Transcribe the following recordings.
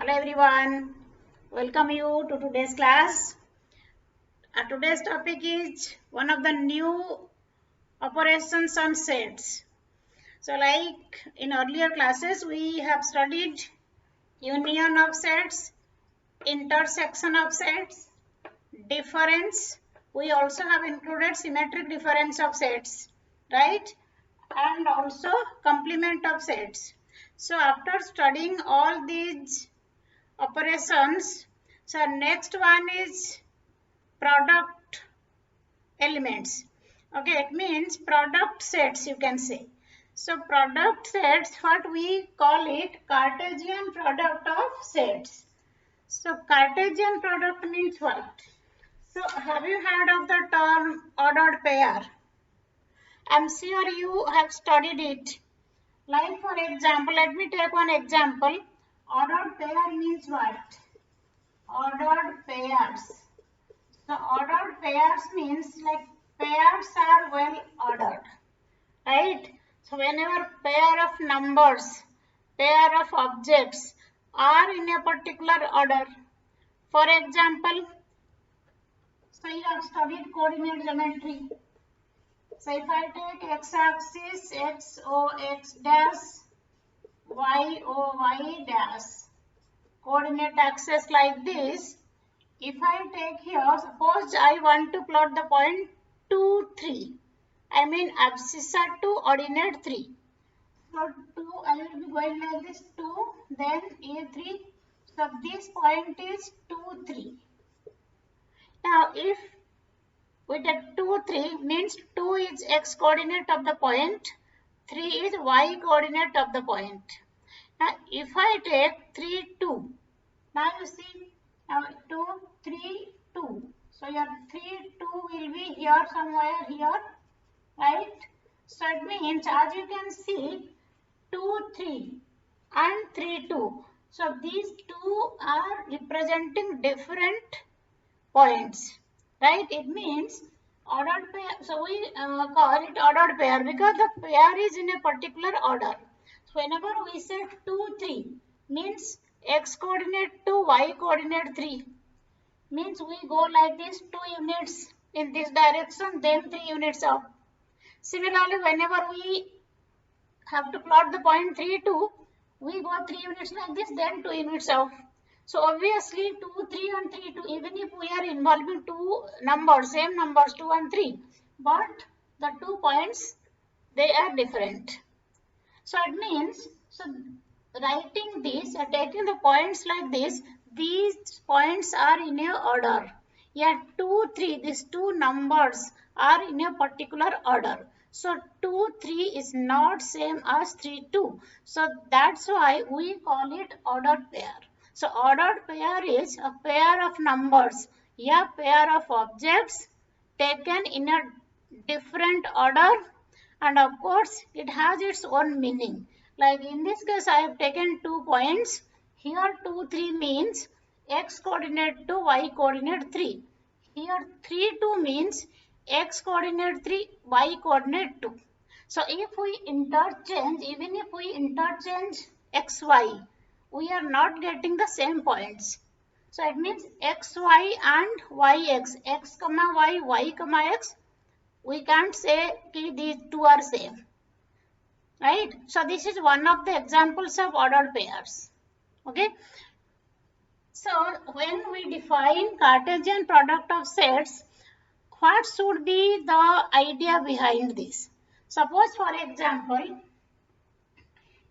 Hello everyone, welcome you to today's class. Today's topic is one of the new operations on sets. So like in earlier classes we have studied union of sets, intersection of sets, difference. We also have included symmetric difference of sets, right? And also complement of sets. So after studying all these operations, so next one is product elements. Okay, it means product sets, you can say. So product sets, what we call it, Cartesian product of sets. So Cartesian product means what? So have you heard of the term ordered pair? I'm sure you have studied it. Like for example, let me take one example. Ordered pair means what? Ordered pairs. So ordered pairs means like pairs are well ordered, right? So whenever pair of numbers, pair of objects are in a particular order. For example, so you have studied coordinate geometry. So if I take x-axis, x o x dash, y o y dash, coordinate axis like this. If I take here, suppose I want to plot the point 2, 3. I mean abscissa 2, ordinate 3. So 2, I will be going like this 2, then A3. So this point is 2, 3. Now if we take 2, 3 means 2 is x coordinate of the point, 3 is y coordinate of the point. Now if I take 3, 2. Now you see, now 2, 3, 2. So your 3, 2 will be here somewhere here, right? So it means as you can see, 2, 3 and 3, 2. So these two are representing different points, right? It means ordered pair. So we call it ordered pair because the pair is in a particular order. So whenever we say 2, 3 means x coordinate 2, y coordinate 3. Means we go like this 2 units in this direction, then 3 units out. Similarly, whenever we have to plot the point 3, 2, we go 3 units like this, then 2 units out. So obviously 2, 3 and 3, 2, even if we are involving two numbers, same numbers 2 and 3, but the 2 points, they are different. So it means, so writing this or taking the points like this, these points are in a order. Yeah, 2, 3, these two numbers are in a particular order. So 2, 3 is not same as 3, 2. So that's why we call it ordered pair. So ordered pair is a pair of numbers, a pair of objects taken in a different order, and of course it has its own meaning. Like in this case I have taken 2 points. Here 2, 3 means x coordinate 2, y coordinate 3. Here 3, 2 means x coordinate 3, y coordinate 2. So if we interchange, even if we interchange x, y, we are not getting the same points. So it means x, y and y, x, x comma y, y comma x, we can't say कि these two are same, right? So this is one of the examples of ordered pairs. Okay. So when we define Cartesian product of sets, what should be the idea behind this? Suppose for example,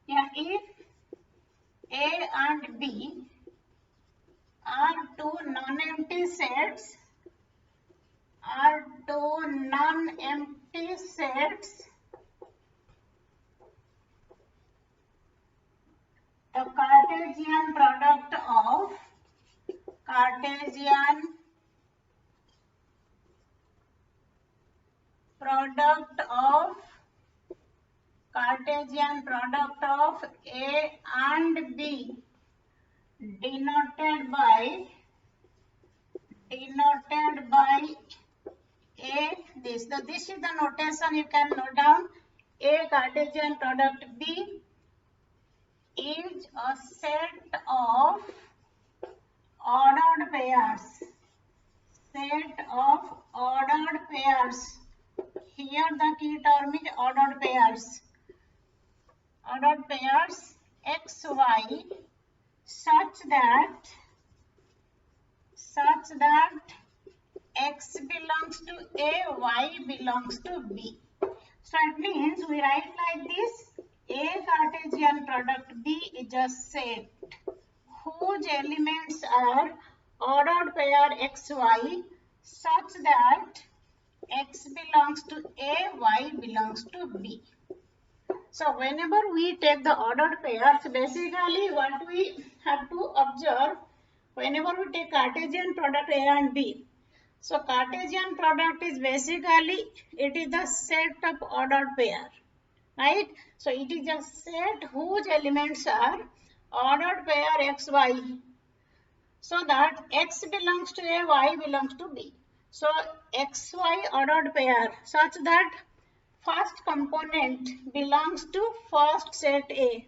yeah, if A and B are two non-empty sets, the Cartesian product of A and B denoted by A, this is the notation you can note down. A Cartesian product B is a set of pairs. Set of ordered pairs. Here the key term is ordered pairs. Ordered pairs x, y such that x belongs to A, y belongs to B. So it means we write like this: A Cartesian product B is a set whose elements are ordered pair x, y such that x belongs to A, y belongs to B. So whenever we take the ordered pairs, basically what we have to observe, whenever we take Cartesian product A and B, so Cartesian product is basically, it is the set of ordered pair, right? So it is a set whose elements are ordered pair x, y, so that x belongs to A, y belongs to B. So x, y ordered pair such that first component belongs to first set A.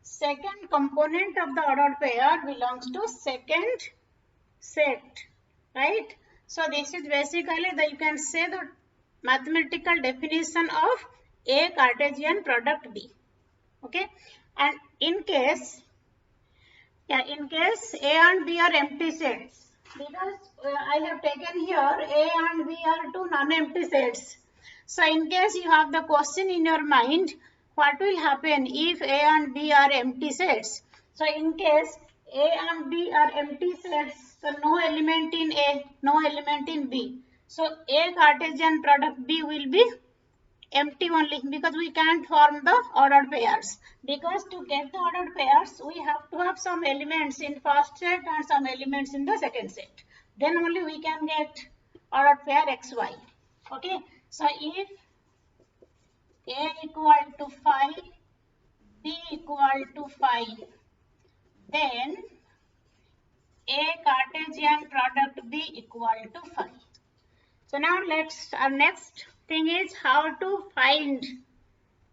Second component of the ordered pair belongs to second set, right? So this is basically you can say the mathematical definition of A Cartesian product B. Okay, and in case A and B are empty sets, because I have taken here A and B are two non-empty sets. So in case you have the question in your mind, what will happen if A and B are empty sets? So in case A and B are empty sets, so no element in A, no element in B. So A Cartesian product B will be empty only, because we can't form the ordered pairs. Because to get the ordered pairs, we have to have some elements in first set and some elements in the second set. Then only we can get ordered pair xy. Okay, so if A equal to 5, B equal to 5, then A Cartesian product B equal to 5. So now our next thing is how to find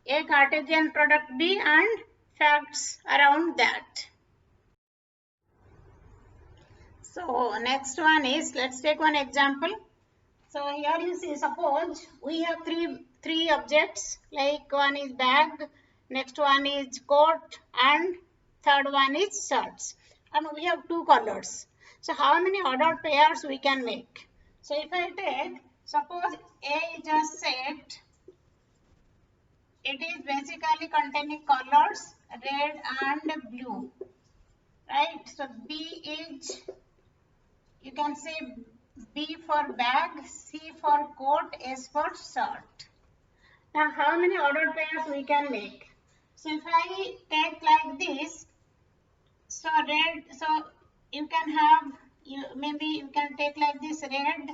A Cartesian product B and facts around that. So next one is, let's take one example. So here you see, suppose we have three objects, like one is bag, next one is coat, and third one is shirts, and we have two colors. So how many ordered pairs we can make? So if I take, suppose A is a set, it is basically containing colors red and blue, right? So B is, you can say B for bag, C for coat, S for shirt. Now how many ordered pairs we can make? So if I take like this, so red, so you can have, maybe you can take like this red,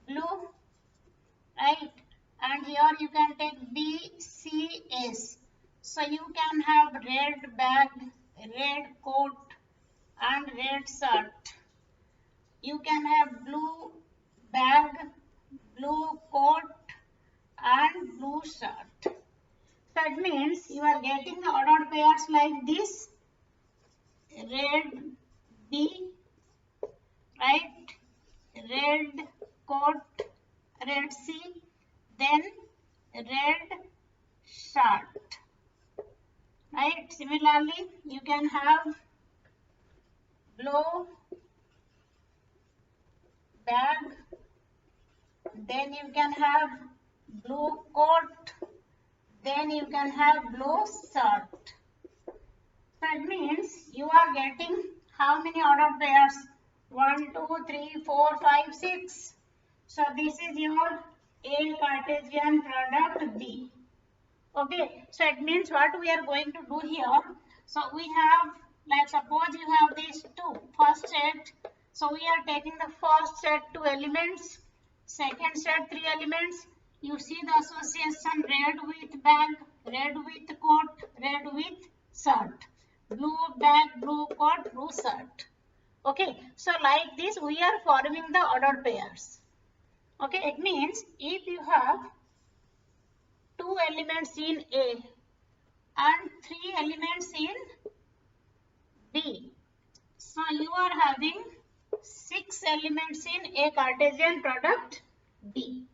blue, right? And here you can take B, C, S. So you can have red bag, red coat and red shirt. You can have blue bag, blue coat and blue shirt. That means you are getting the ordered pairs like this: red B, right? Red coat, red C, then red shirt, right? Similarly, you can have blue bag, then you can have blue coat, then you can have blue shirt. That means you are getting how many ordered pairs? 1, 2, 3, 4, 5, 6. So this is your A Cartesian product B. Okay, so it means what we are going to do here. So we have, like suppose you have these two, first set. So we are taking the first set 2 elements, second set 3 elements. You see the association: red with bag, red with coat, red with shirt, blue bag, blue coat, blue shirt. Okay, so like this we are forming the ordered pairs. Okay, it means if you have 2 elements in A and 3 elements in B, so you are having 6 elements in A Cartesian product B.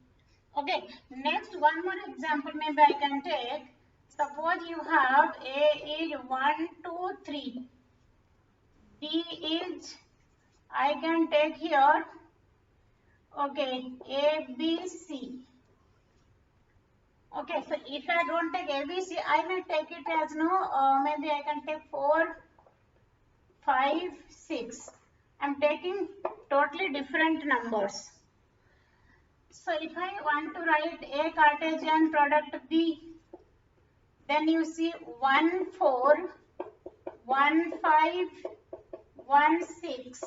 Okay, next one more example maybe I can take. Suppose you have A is 1, 2, 3. B is, I can take here, okay, A, B, C. Okay, so if I don't take A, B, C, I may take it as maybe I can take 4, 5, 6. I'm taking totally different numbers. So if I want to write A Cartesian product B, then you see 1, 4, 1, 5, 1, 6,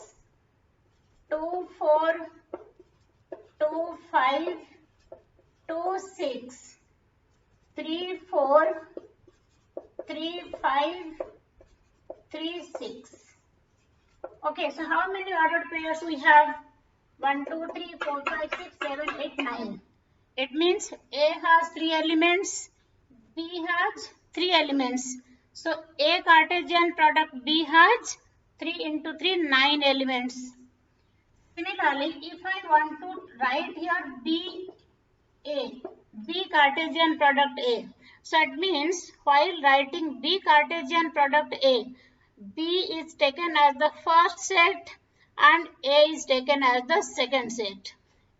2, 4, 2, 5, 2, 6, 3, 4, 3, 5, 3, 6. Okay, so how many ordered pairs we have? 1, 2, 3, 4, 5, 6, 7, 8, 9. It means A has 3 elements, B has 3 elements. So A Cartesian product B has 3 into 3, 9 elements. Similarly, if I want to write here B Cartesian product A. So it means while writing B Cartesian product A, B is taken as the first set and A is taken as the second set.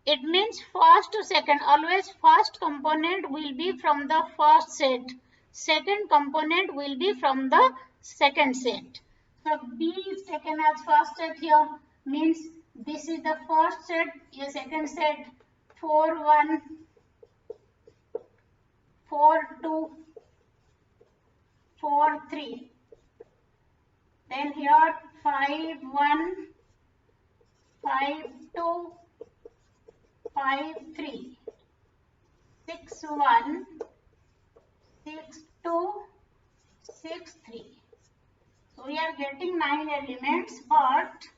It means first to second, always first component will be from the first set. Second component will be from the second set. So B is taken as first set here, means this is the first set, your second set, 4, 1, 4, 2, 4, 3. Then here 5, 1, 5, 2, 5, 3, 6, 1, 6, 2, 6, 3. So we are getting 9 elements, but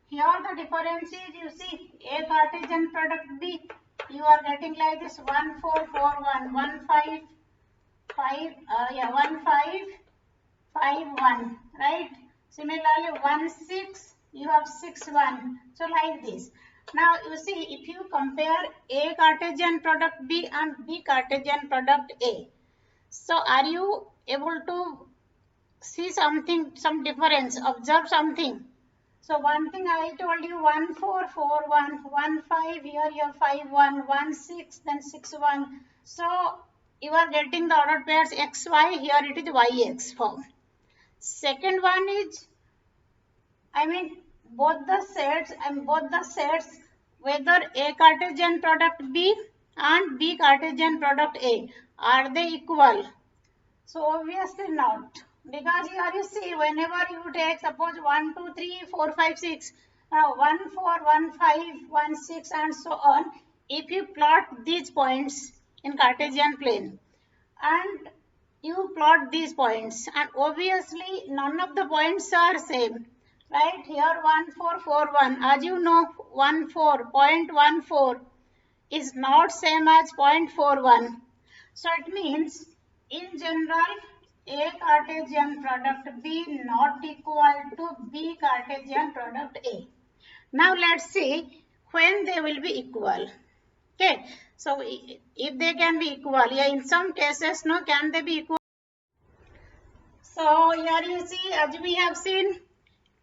here the difference is, you see, A Cartesian product B, you are getting like this 1, 4, 4, 1, 1, 5, 1, 5, 5, 1, right? Similarly, 1, 6, you have 6, 1. So like this. Now you see, if you compare A Cartesian product B and B Cartesian product A, so are you able to see something, some difference, observe something? So one thing I told you, 1, 4, 4, 1, 1, 5, here you have 5, 1, 1, 6, then 6, 1. So you are getting the ordered pairs X, Y, here it is Y, X form. Second one is, both the sets, whether A Cartesian product B and B Cartesian product A, are they equal? So obviously not, because here you see, whenever you take, suppose 1, 2, 3, 4, 5, 6, now 1, 4, 1, 5, 1, 6 and so on, if you plot these points in Cartesian plane and you plot these points, and obviously none of the points are same, right? Here 1, 4, 4, 1, as you know, 1, 4, 0.14 is not same as 0.41. So it means, in general, A Cartesian product B not equal to B Cartesian product A. Now let's see when they will be equal. Okay, so if they can be equal, yeah, in some cases, no, can they be equal? So here you see, as we have seen,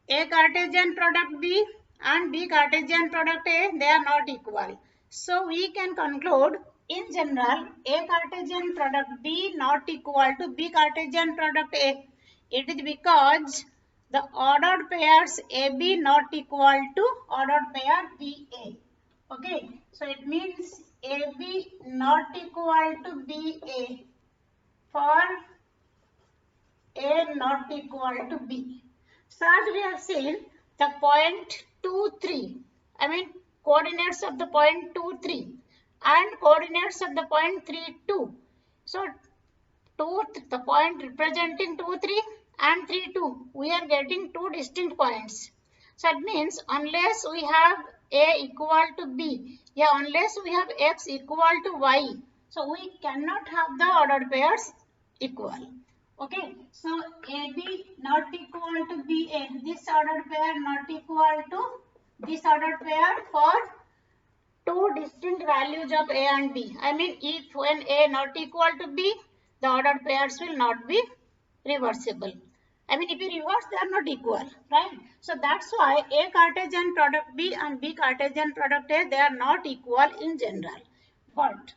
A Cartesian product B and B Cartesian product A, they are not equal. So we can conclude, in general, A Cartesian product B not equal to B Cartesian product A. It is because the ordered pairs AB not equal to ordered pair BA. Okay, so it means AB not equal to BA for A not equal to B. So as we have seen, the point 2, 3, coordinates of the point 2, 3 and coordinates of the point 3, 2. So the point representing 2, 3 and 3, 2, we are getting two distinct points. So it means unless we have A equal to B, unless we have X equal to Y, so we cannot have the ordered pairs equal. Okay, so AB not equal to BA, this ordered pair not equal to this ordered pair for two distinct values of A and B. I mean, if when A not equal to B, the ordered pairs will not be reversible. I mean, if you reverse, they are not equal, right? So that's why A Cartesian product B and B Cartesian product A, they are not equal in general. But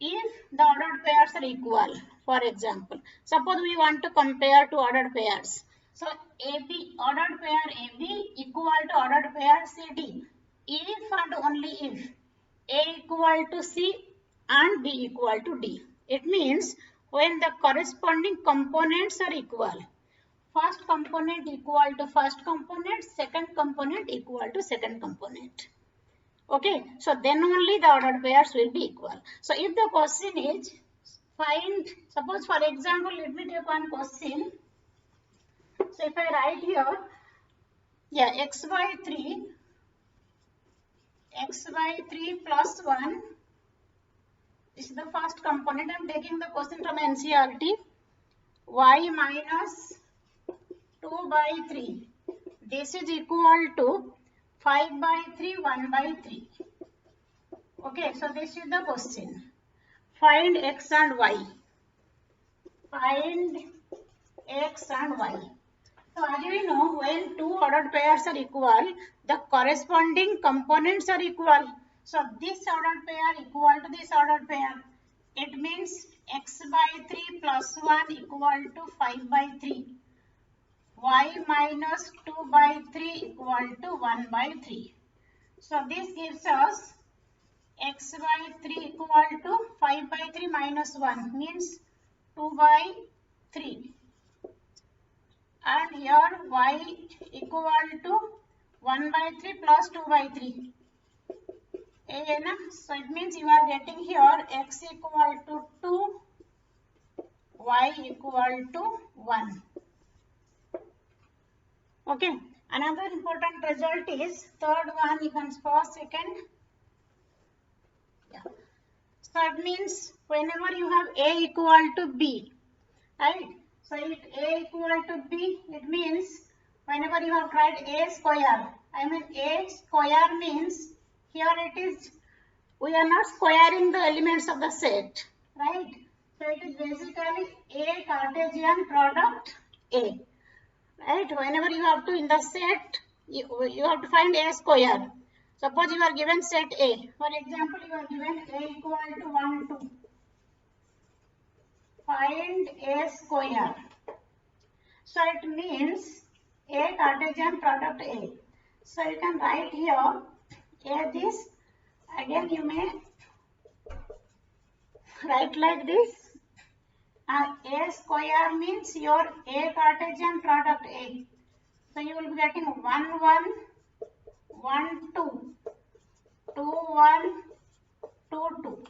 if the ordered pairs are equal, for example, suppose we want to compare two ordered pairs. So AB, ordered pair AB equal to ordered pair CD. If and only if A equal to C and B equal to D. It means when the corresponding components are equal. First component equal to first component, second component equal to second component. Okay, so then only the ordered pairs will be equal. So if the question is find, suppose for example, let me take one question. So if I write here, yeah, x by 3 plus 1 is the first component. I am taking the question from NCERT. Y minus 2 by 3. This is equal to 5 by 3, 1 by 3. Okay, so this is the question. Find x and y. Find x and y. So as we know, when two ordered pairs are equal, the corresponding components are equal. So this ordered pair equal to this ordered pair. It means x by 3 plus 1 equal to 5 by 3. Y minus 2 by 3 equal to 1 by 3. So this gives us x by 3 equal to 5 by 3 minus 1 means 2 by 3. And here y equal to 1 by 3 plus 2 by 3. So it means you are getting here x equal to 2, y equal to 1. Okay. Another important result is third one, you can pause second. Yeah. So it means whenever you have A equal to B, right? So if A equal to B, it means whenever you have tried A square, I mean A square means here it is, we are not squaring the elements of the set, right? So it is basically A Cartesian product A, right? Whenever you have to in the set, you have to find A square. Suppose you are given set A. For example, you are given A equal to 1, 2. Find A square. So it means A Cartesian product A. So you can write here A this. Again you may write like this. A square means your A Cartesian product A. So you will be getting 1, 1, 1, 2, 2, 1, 2, 2.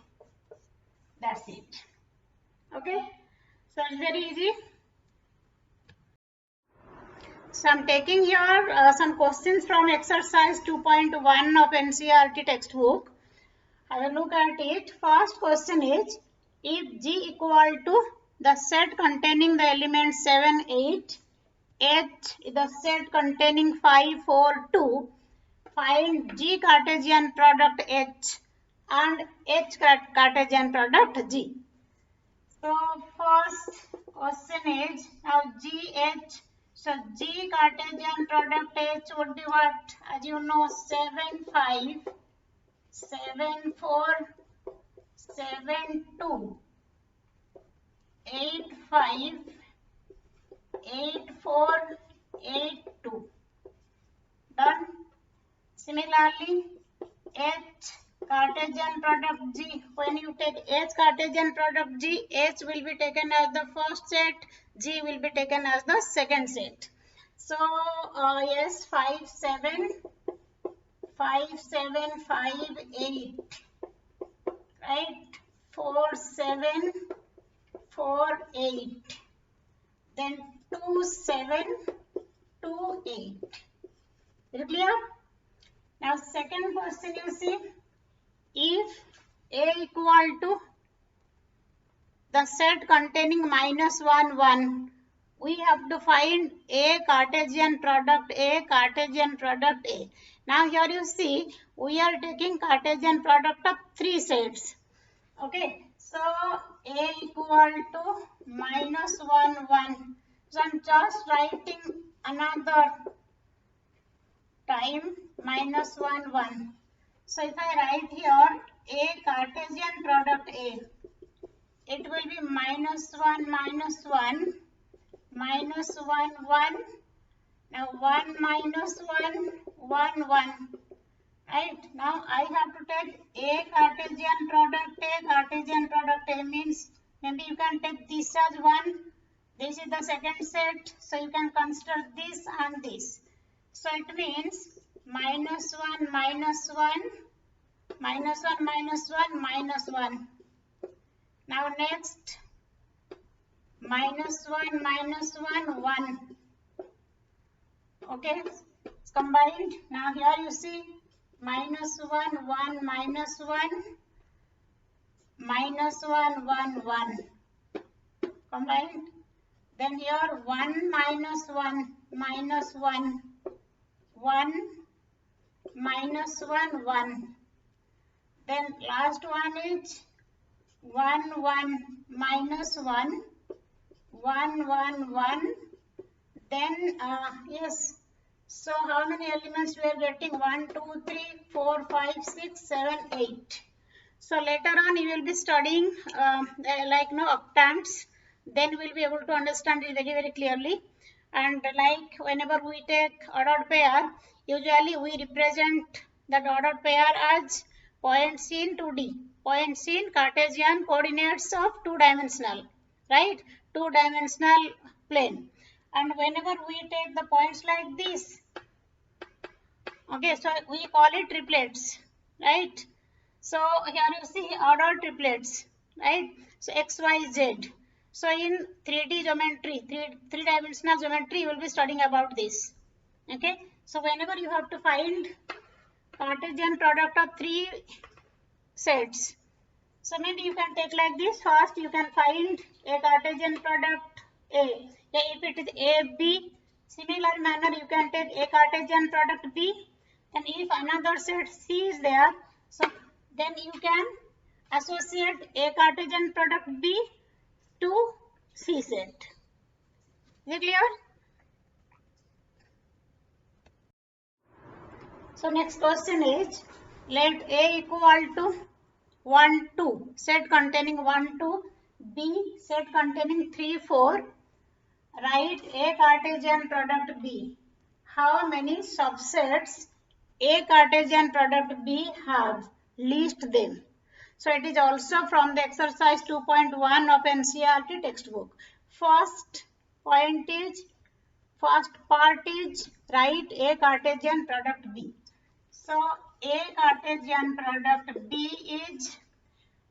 That's it. Okay. So it's very easy. So I'm taking here some questions from exercise 2.1 of NCERT textbook. Have a look at it. First question is, if G equal to the set containing the elements 7, 8, H is the set containing 5, 4, 2, find G Cartesian product H and H Cartesian product G. So first question is now GH. So G Cartesian product H would be what? As you know, 7, 5, 7, 4, 7, 2, 8, 5, 8, 4, 8, 2. Done. Similarly, H Cartesian product G. When you take H Cartesian product G, H will be taken as the first set, G will be taken as the second set. So, yes, 5, 7, 5, 7, 5, 8, right? 4, 7, 4, 8. Then 2, 7, 2, 8. Is it clear? Now, second question you see, if A equal to the set containing -1, 1, we have to find A Cartesian product A, Cartesian product A. Now here you see, we are taking Cartesian product of 3 sets. Okay, so A equal to minus 1, 1. So I'm just writing another time minus 1, 1. So if I write here A Cartesian product A, it will be minus 1, minus 1, minus 1, 1. Now 1 minus 1, 1, 1. Right? Now I have to take A Cartesian product A. Cartesian product A means maybe you can take this as 1. This is the second set. So you can consider this and this. So it means minus 1, minus 1, minus 1, minus 1, minus 1. Now next minus 1, minus 1, 1. Okay, it's combined. Now here you see minus 1, 1, minus 1, minus 1, 1, 1. Combined. Then here 1 minus 1, minus 1, 1, minus 1, 1. Then last one is 1, 1, minus 1, 1, 1, 1. Then, yes. So, how many elements we are getting? 1, 2, 3, 4, 5, 6, 7, 8. So, later on you will be studying like octants. Then we will be able to understand it very, very clearly. And like whenever we take ordered pair, usually we represent that ordered pair as points in 2D. Points in Cartesian coordinates of two-dimensional, right? Two-dimensional plane. And whenever we take the points like this, okay, so we call it triplets, right? So here you see ordered triplets, right? So x, y, z. So in 3D geometry, three-dimensional geometry, you will be studying about this. Okay. So whenever you have to find Cartesian product of 3 sets, so maybe you can take like this. First, you can find a Cartesian product A. If it is A, B, similar manner you can take a Cartesian product B. And if another set C is there, so then you can associate a Cartesian product B to C set. Is it clear? So next question is, let A equal to 1, 2, set containing 1, 2, B set containing 3, 4. Write A Cartesian product B. How many subsets A Cartesian product B have? List them. So it is also from the exercise 2.1 of NCERT textbook. First part is write A Cartesian product B. So A Cartesian product B is,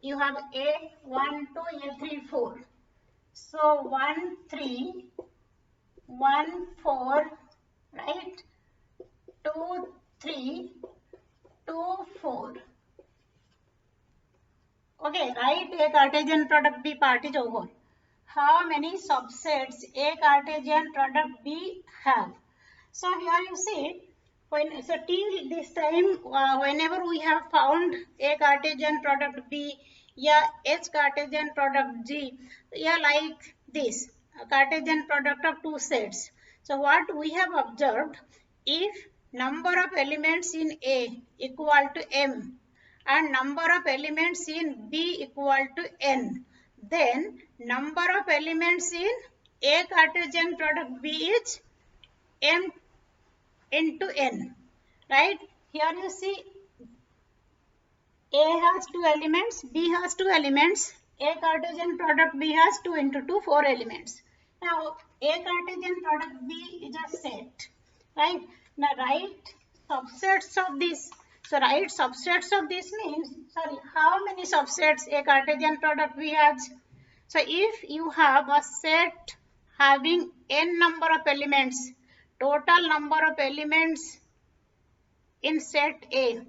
you have A 1, 2, A 3, 4. So 1, 3, 1, 4, right? 2, 3, 2, 4. Okay, write A Cartesian product B part is over. How many subsets A Cartesian product B have? So here you see, till this time, whenever we have found A Cartesian product B, yeah, H Cartesian product G, yeah, like this, a Cartesian product of 2 sets. So what we have observed, if number of elements in A equal to M and number of elements in B equal to N, then number of elements in A Cartesian product B is M into N, right? Here you see A has 2 elements, B has 2 elements, A Cartesian product B has 2 into 2, 4 elements. Now A Cartesian product B is a set, right? Now write subsets of this. So write subsets of this means, how many subsets A Cartesian product B has? So if you have a set having n number of elements, total number of elements in set A.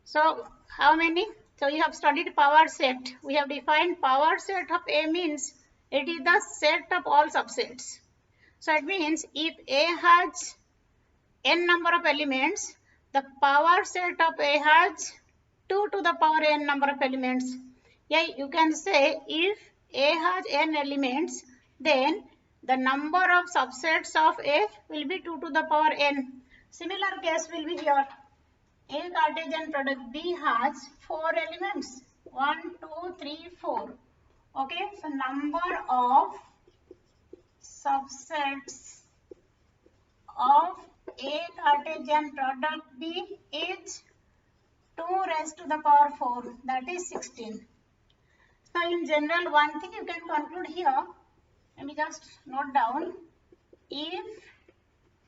So how many? So you have studied power set. We have defined power set of A means it is the set of all subsets. So it means if A has n number of elements, the power set of A has 2 to the power n number of elements. Yeah, you can say if A has n elements, then the number of subsets of A will be 2 to the power n. Similar case will be here. A Cartesian product B has 4 elements. 1, 2, 3, 4. Okay, so number of subsets of A Cartesian product B is 2 raised to the power 4, that is 16. So in general, one thing you can conclude here, let me just note down, if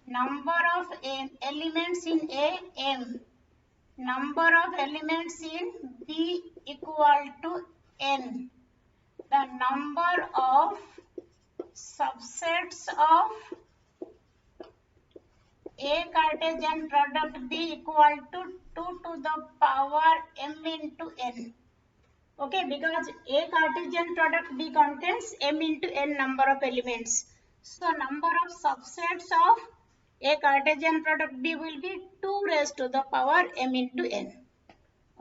number of elements in A m, number of elements in B equal to n, the number of subsets of A Cartesian product B equal to 2 to the power m into n. Okay, because A Cartesian product B contains m into n number of elements. So number of subsets of A Cartesian product B will be 2 raised to the power m into n.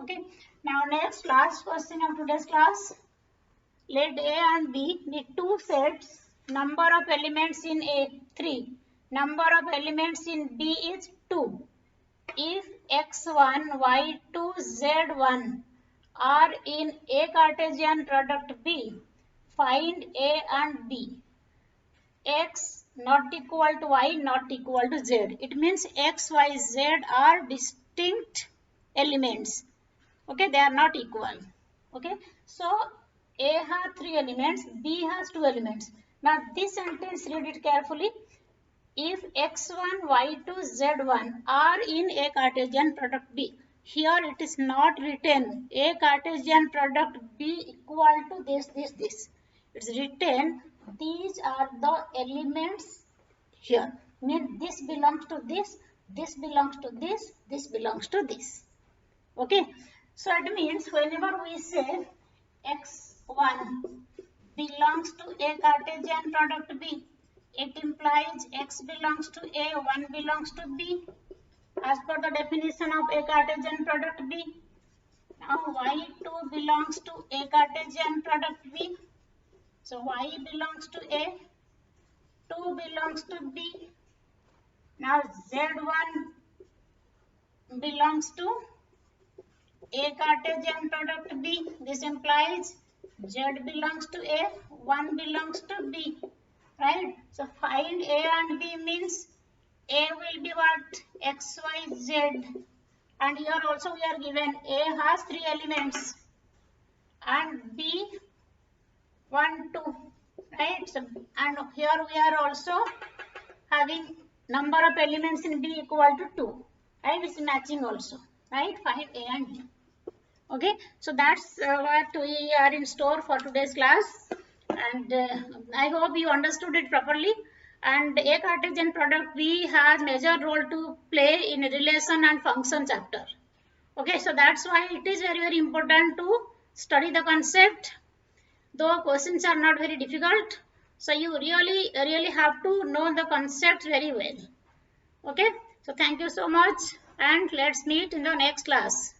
Okay, now next last question of today's class. Let A and B be two sets. Number of elements in A 3. Number of elements in B is 2. If x1, y2, z1 are in A Cartesian product B, find A and B. X not equal to y not equal to z. It means x, y, z are distinct elements. Okay, they are not equal. Okay, so A has 3 elements, B has 2 elements. Now this sentence, read it carefully. If x1, y2, z1 are in A Cartesian product B, here it is not written A Cartesian product B equal to this. It's written these are the elements here. Means this belongs to this belongs to this belongs to this. Okay, so it means whenever we say x1 belongs to A Cartesian product B, it implies x belongs to A, 1 belongs to B as per the definition of A Cartesian product B. Now y2 belongs to A Cartesian product B. So y belongs to A, 2 belongs to B. Now z1 belongs to A Cartesian product B. This implies z belongs to A, 1 belongs to B. Right? So find A and B means A will be what? X, Y, Z. And here also we are given A has 3 elements and B 1, 2. Right? So, and here we are also having number of elements in B equal to 2. Right? It's matching also. Right? Find A and B. Okay, so that's what we are in store for today's class, and I hope you understood it properly. And A Cartesian product B has major role to play in relation and function chapter. Okay, so that's why it is very important to study the concept, though questions are not very difficult. So you really have to know the concept very well. Okay, so thank you so much, and let's meet in the next class.